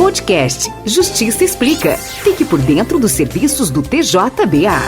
Podcast Justiça Explica. Fique por dentro dos serviços do TJBA.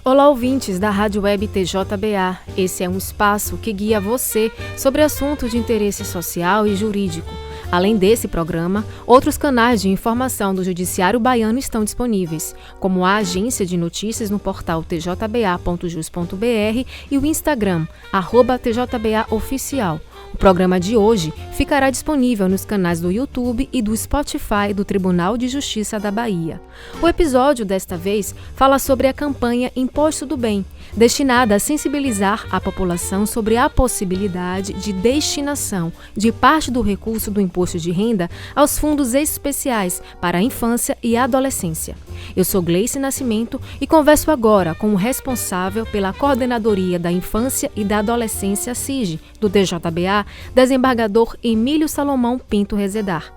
Olá, ouvintes da Rádio Web TJBA. Esse é um espaço que guia você sobre assuntos de interesse social e jurídico. Além desse programa, outros canais de informação do Judiciário Baiano estão disponíveis, como a agência de notícias no portal tjba.jus.br e o Instagram, @TJBAOficial. O programa de hoje ficará disponível nos canais do YouTube e do Spotify do Tribunal de Justiça da Bahia. O episódio desta vez fala sobre a campanha Imposto do Bem, destinada a sensibilizar a população sobre a possibilidade de destinação de parte do recurso do imposto de renda aos fundos especiais para a infância e a adolescência. Eu sou Gleice Nascimento e converso agora com o responsável pela Coordenadoria da Infância e da Adolescência (CIG) do TJBA, desembargador Emílio Salomão Pinto Rezedar.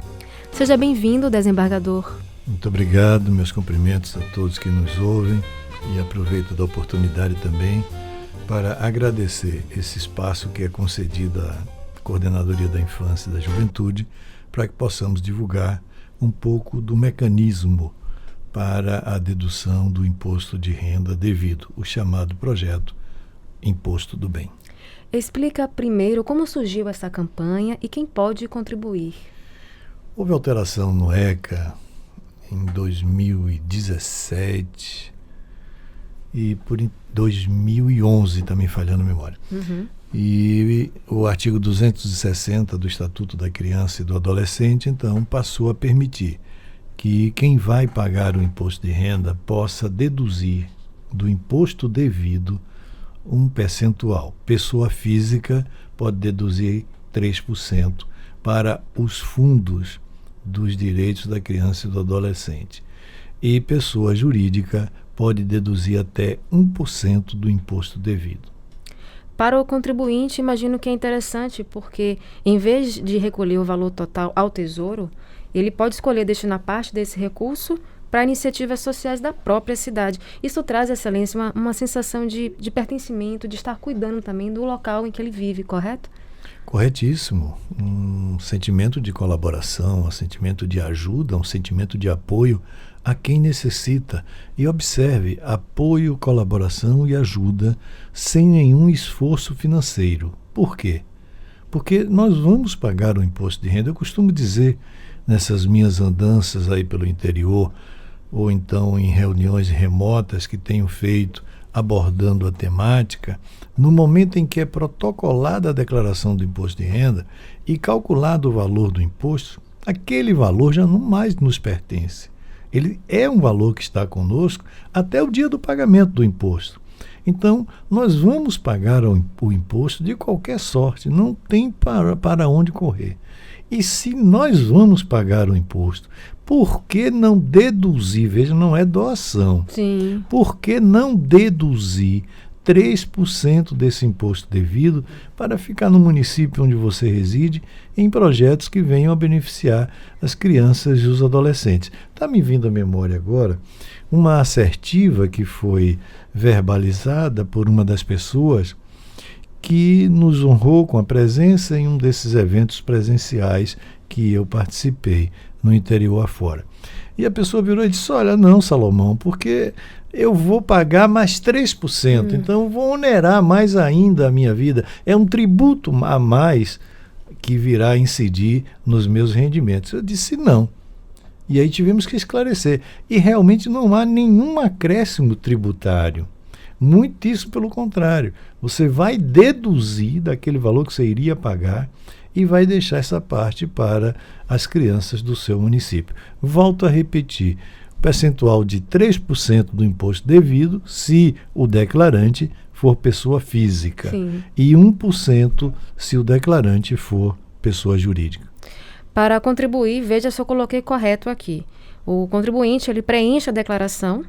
Seja bem-vindo, desembargador. Muito obrigado, meus cumprimentos a todos que nos ouvem e aproveito da oportunidade também para agradecer esse espaço que é concedido à Coordenadoria da Infância e da Juventude para que possamos divulgar um pouco do mecanismo para a dedução do imposto de renda devido, o chamado projeto Imposto do Bem. Explica primeiro como surgiu essa campanha e quem pode contribuir. Houve alteração no ECA em 2017 e por 2011, também falhando a memória. E o artigo 260 do Estatuto da Criança e do Adolescente, então, passou a permitir que quem vai pagar o imposto de renda possa deduzir do imposto devido um percentual. Pessoa física pode deduzir 3% para os fundos dos direitos da criança e do adolescente. E pessoa jurídica pode deduzir até 1% do imposto devido. Para o contribuinte, imagino que é interessante, porque em vez de recolher o valor total ao Tesouro, ele pode escolher destinar parte desse recurso para iniciativas sociais da própria cidade. Isso traz, Excelência, uma sensação de pertencimento, de estar cuidando também do local em que ele vive, correto? Corretíssimo. Um sentimento de colaboração, um sentimento de ajuda, um sentimento de apoio a quem necessita. E observe, apoio, colaboração e ajuda sem nenhum esforço financeiro. Por quê? Porque nós vamos pagar o imposto de renda. Eu costumo dizer, nessas minhas andanças aí pelo interior, ou então em reuniões remotas que tenho feito abordando a temática, no momento em que é protocolada a declaração do imposto de renda e calculado o valor do imposto, aquele valor já não mais nos pertence. Ele é um valor que está conosco até o dia do pagamento do imposto. Então, nós vamos pagar o imposto de qualquer sorte, não tem para onde correr. E se nós vamos pagar o imposto, por que não deduzir? Veja, não é doação. Sim. Por que não deduzir 3% desse imposto devido para ficar no município onde você reside em projetos que venham a beneficiar as crianças e os adolescentes? Está me vindo à memória agora uma assertiva que foi verbalizada por uma das pessoas que nos honrou com a presença em um desses eventos presenciais que eu participei no interior afora. E a pessoa virou e disse: olha, não, Salomão, porque eu vou pagar mais 3%, então eu vou onerar mais ainda a minha vida. É um tributo a mais que virá incidir nos meus rendimentos. Eu disse não. E aí tivemos que esclarecer. E realmente não há nenhum acréscimo tributário. Muitíssimo pelo contrário. Você vai deduzir daquele valor que você iria pagar e vai deixar essa parte para as crianças do seu município. Volto a repetir, percentual de 3% do imposto devido se o declarante for pessoa física. Sim. E 1% se o declarante for pessoa jurídica. Para contribuir, veja se eu coloquei correto aqui. O contribuinte, ele preenche a declaração,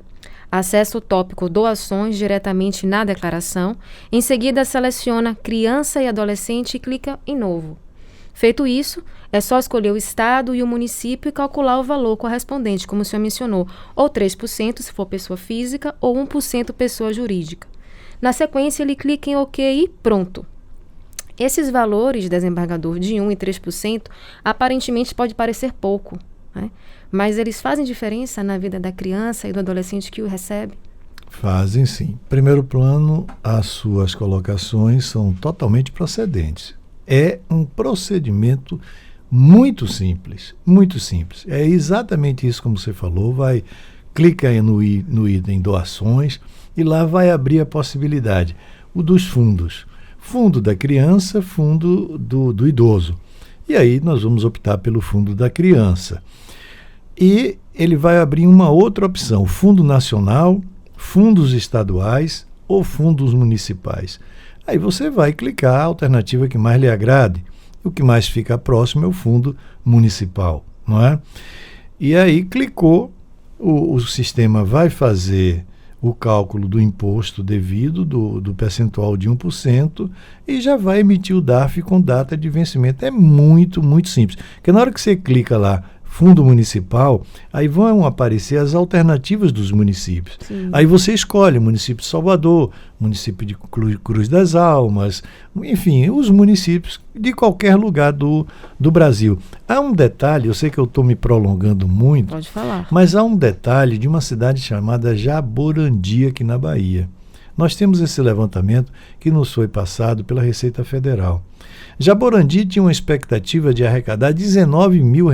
acessa o tópico doações diretamente na declaração, em seguida seleciona criança e adolescente e clica em novo. Feito isso, é só escolher o estado e o município e calcular o valor correspondente, como o senhor mencionou, ou 3% se for pessoa física ou 1% pessoa jurídica. Na sequência, ele clica em OK e pronto. Esses valores, desembargador, de 1% e 3%, aparentemente pode parecer pouco, né? Mas eles fazem diferença na vida da criança e do adolescente que o recebe? Fazem sim. Em primeiro plano, as suas colocações são totalmente procedentes. É um procedimento muito simples, muito simples. É exatamente isso como você falou, clica aí no item doações e lá vai abrir a possibilidade, o dos fundos. Fundo da criança, fundo do idoso. E aí nós vamos optar pelo fundo da criança. E ele vai abrir uma outra opção, fundo nacional, fundos estaduais ou fundos municipais. Aí você vai clicar a alternativa que mais lhe agrade. O que mais fica próximo é o fundo municipal, não é? E aí clicou, o sistema vai fazer o cálculo do imposto devido, do percentual de 1%, e já vai emitir o DARF com data de vencimento. É muito, muito simples. Porque na hora que você clica lá, fundo municipal, aí vão aparecer as alternativas dos municípios. Sim. Aí você escolhe o município de Salvador, município de Cruz das Almas, enfim, os municípios de qualquer lugar do Brasil. Há um detalhe, eu sei que eu estou me prolongando muito, Pode falar. mas há um detalhe de uma cidade chamada Jaborandi, aqui na Bahia. Nós temos esse levantamento que nos foi passado pela Receita Federal. Jaborandi tinha uma expectativa de arrecadar R$19 mil,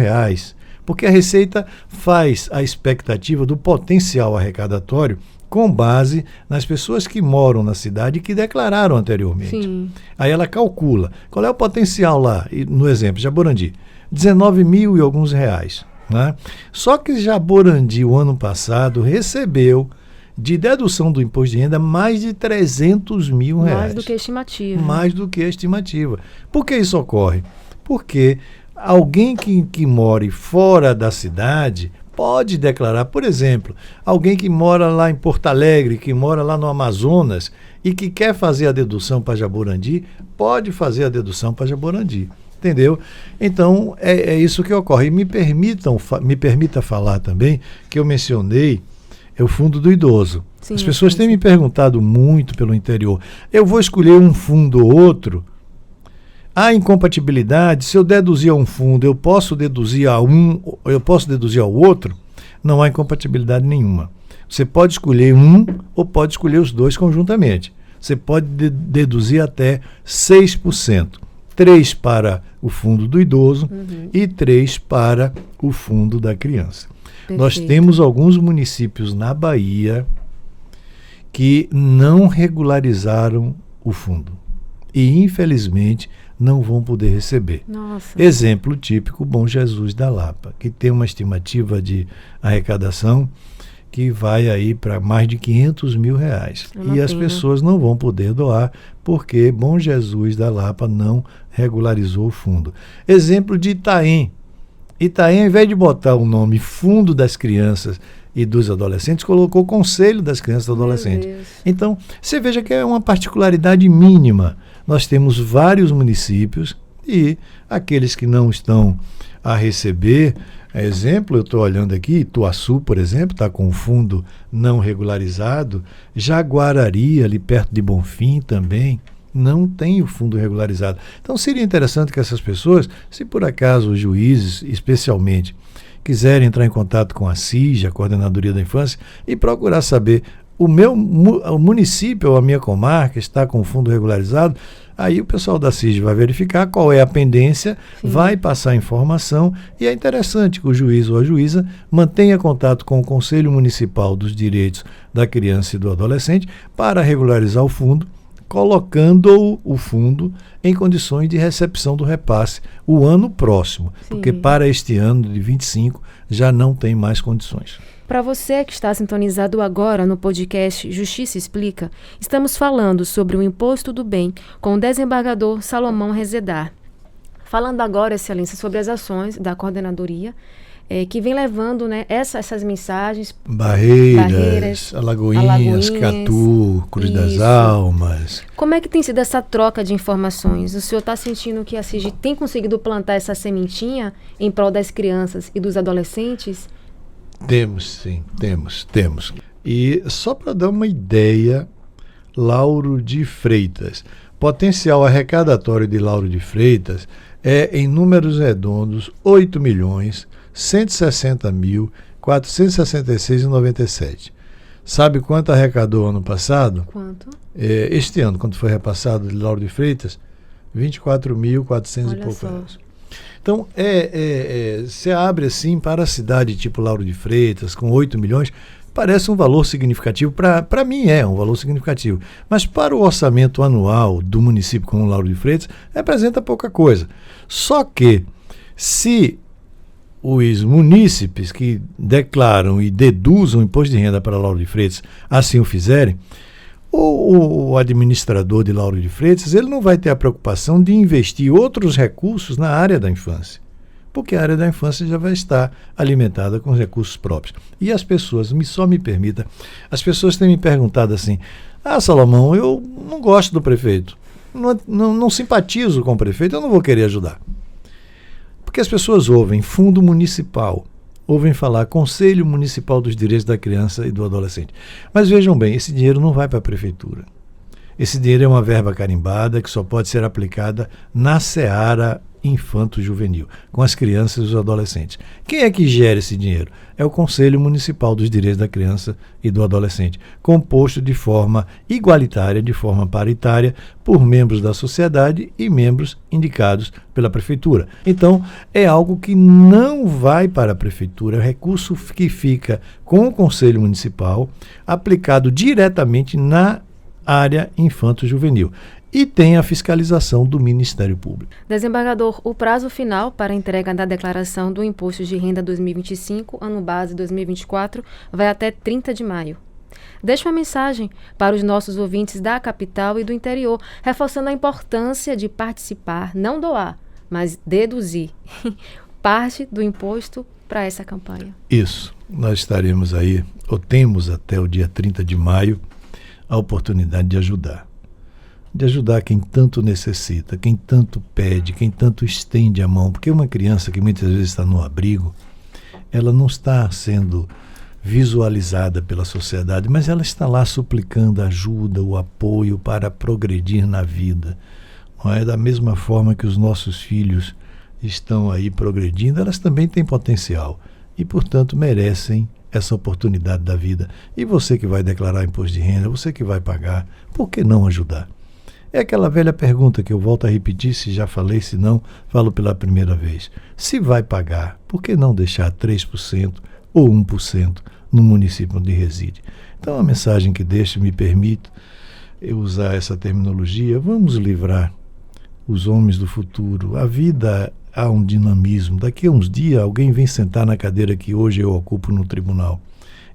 porque a Receita faz a expectativa do potencial arrecadatório com base nas pessoas que moram na cidade e que declararam anteriormente. Sim. Aí ela calcula qual é o potencial lá, no exemplo, Jaborandi, 19 mil e alguns reais. Né? Só que Jaborandi, o ano passado, recebeu de dedução do imposto de renda mais de 300 mil reais. Mais do que a estimativa. Mais do que a estimativa. Por que isso ocorre? Porque alguém que more fora da cidade pode declarar, por exemplo, alguém que mora lá em Porto Alegre, que mora lá no Amazonas e que quer fazer a dedução para Jaborandi, pode fazer a dedução para Jaborandi. Entendeu? Então, é isso que ocorre. E me permita falar também que eu mencionei o fundo do idoso. Sim, as pessoas têm me perguntado muito pelo interior. Eu vou escolher um fundo ou outro? Há incompatibilidade? Se eu deduzir a um fundo, eu posso deduzir ao outro? Não há incompatibilidade nenhuma. Você pode escolher um ou pode escolher os dois conjuntamente. Você pode deduzir até 6%. 3% para o fundo do idoso e 3% para o fundo da criança. Perfeito. Nós temos alguns municípios na Bahia que não regularizaram o fundo e, infelizmente, não vão poder receber. Nossa. Exemplo típico, Bom Jesus da Lapa, que tem uma estimativa de arrecadação que vai aí para mais de 500 mil reais. E as pessoas não vão poder doar porque Bom Jesus da Lapa não regularizou o fundo. Exemplo de Itaém. Itaém, ao invés de botar o nome Fundo das Crianças e dos Adolescentes, colocou Conselho das Crianças e Adolescentes. Então, você veja que é uma particularidade mínima. Nós temos vários municípios e aqueles que não estão a receber, exemplo, eu estou olhando aqui, Ituaçu, por exemplo, está com o fundo não regularizado, Jaguarari, ali perto de Bonfim também, não tem o fundo regularizado. Então seria interessante que essas pessoas, se por acaso os juízes, especialmente, quiserem entrar em contato com a CIJ, a Coordenadoria da Infância, e procurar saber, o município ou a minha comarca está com o fundo regularizado, aí o pessoal da CIJ vai verificar qual é a pendência, sim, vai passar a informação, e é interessante que o juiz ou a juíza mantenha contato com o Conselho Municipal dos Direitos da Criança e do Adolescente para regularizar o fundo, colocando o fundo em condições de recepção do repasse o ano próximo, sim, porque para este ano de 25 já não tem mais condições. Para você que está sintonizado agora no podcast Justiça Explica, estamos falando sobre o Imposto do Bem com o desembargador Salomão Rezedar. Falando agora, Excelência, sobre as ações da coordenadoria que vem levando, né, essas mensagens. Barreiras, Alagoinhas, Catu, Cruz das Almas. Como é que tem sido essa troca de informações? O senhor está sentindo que a CIJ tem conseguido plantar essa sementinha em prol das crianças e dos adolescentes? Temos, sim, temos. E só para dar uma ideia, Lauro de Freitas, potencial arrecadatório de Lauro de Freitas é, em números redondos, R$ 8.160.466,97. Sabe quanto arrecadou ano passado? Quanto? Este ano, quando foi repassado de Lauro de Freitas, 24.400 e poucos reais. Então, você abre assim para a cidade tipo Lauro de Freitas, com 8 milhões, parece um valor significativo. Para mim é um valor significativo. Mas para o orçamento anual do município como Lauro de Freitas, representa pouca coisa. Só que, se os munícipes que declaram e deduzam o imposto de renda para Lauro de Freitas assim o fizerem, o administrador de Lauro de Freitas, ele não vai ter a preocupação de investir outros recursos na área da infância, porque a área da infância já vai estar alimentada com recursos próprios. E as pessoas, só me permita, as pessoas têm me perguntado assim: Salomão, eu não gosto do prefeito, não simpatizo com o prefeito, eu não vou querer ajudar. Porque as pessoas ouvem fundo municipal, ouvem falar Conselho Municipal dos Direitos da Criança e do Adolescente. Mas vejam bem, esse dinheiro não vai para a prefeitura. Esse dinheiro é uma verba carimbada que só pode ser aplicada na seara infanto-juvenil, com as crianças e os adolescentes. Quem é que gera esse dinheiro? É o Conselho Municipal dos Direitos da Criança e do Adolescente, composto de forma igualitária, de forma paritária, por membros da sociedade e membros indicados pela prefeitura. Então, é algo que não vai para a prefeitura, é recurso que fica com o Conselho Municipal, aplicado diretamente na área infanto-juvenil. E tem a fiscalização do Ministério Público. Desembargador, o prazo final para a entrega da declaração do Imposto de Renda 2025, ano base 2024, vai até 30 de maio. Deixe uma mensagem para os nossos ouvintes da capital e do interior, reforçando a importância de participar, não doar, mas deduzir parte do imposto para essa campanha. Isso. Nós estaremos aí, ou temos até o dia 30 de maio, a oportunidade de ajudar quem tanto necessita, quem tanto pede, quem tanto estende a mão, porque uma criança que muitas vezes está no abrigo, ela não está sendo visualizada pela sociedade, mas ela está lá suplicando ajuda, o apoio para progredir na vida. Não é? Da mesma forma que os nossos filhos estão aí progredindo, elas também têm potencial e, portanto, merecem essa oportunidade da vida. E você que vai declarar imposto de renda, você que vai pagar, por que não ajudar? É aquela velha pergunta que eu volto a repetir, se já falei, se não, falo pela primeira vez. Se vai pagar, por que não deixar 3% ou 1% no município onde reside? Então a mensagem que deixo, me permite eu usar essa terminologia: vamos livrar os homens do futuro. A vida há um dinamismo. Daqui a uns dias alguém vem sentar na cadeira que hoje eu ocupo no tribunal.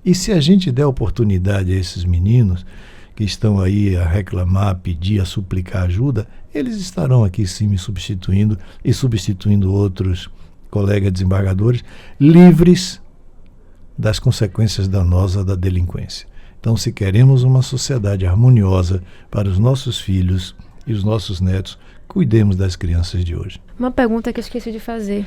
E se a gente der oportunidade a esses meninos que estão aí a reclamar, a pedir, a suplicar ajuda, eles estarão aqui sim me substituindo e substituindo outros colegas desembargadores, livres das consequências danosas da delinquência. Então, se queremos uma sociedade harmoniosa para os nossos filhos e os nossos netos, cuidemos das crianças de hoje. Uma pergunta que eu esqueci de fazer.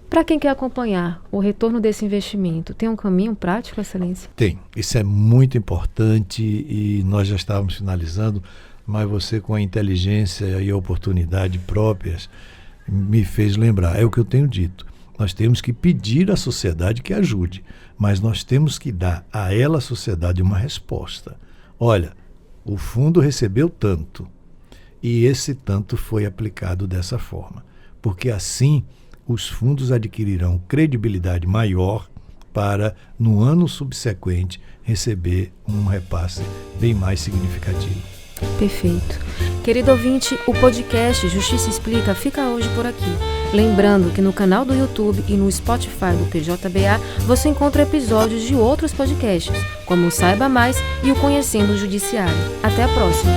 Para quem quer acompanhar o retorno desse investimento, tem um caminho prático, Excelência? Tem. Isso é muito importante e nós já estávamos finalizando, mas você, com a inteligência e a oportunidade próprias, me fez lembrar. É o que eu tenho dito. Nós temos que pedir à sociedade que ajude, mas nós temos que dar a ela, a sociedade, uma resposta. Olha, o fundo recebeu tanto e esse tanto foi aplicado dessa forma, porque assim os fundos adquirirão credibilidade maior para, no ano subsequente, receber um repasse bem mais significativo. Perfeito. Querido ouvinte, o podcast Justiça Explica fica hoje por aqui. Lembrando que no canal do YouTube e no Spotify do PJBA você encontra episódios de outros podcasts, como o Saiba Mais e o Conhecendo o Judiciário. Até a próxima!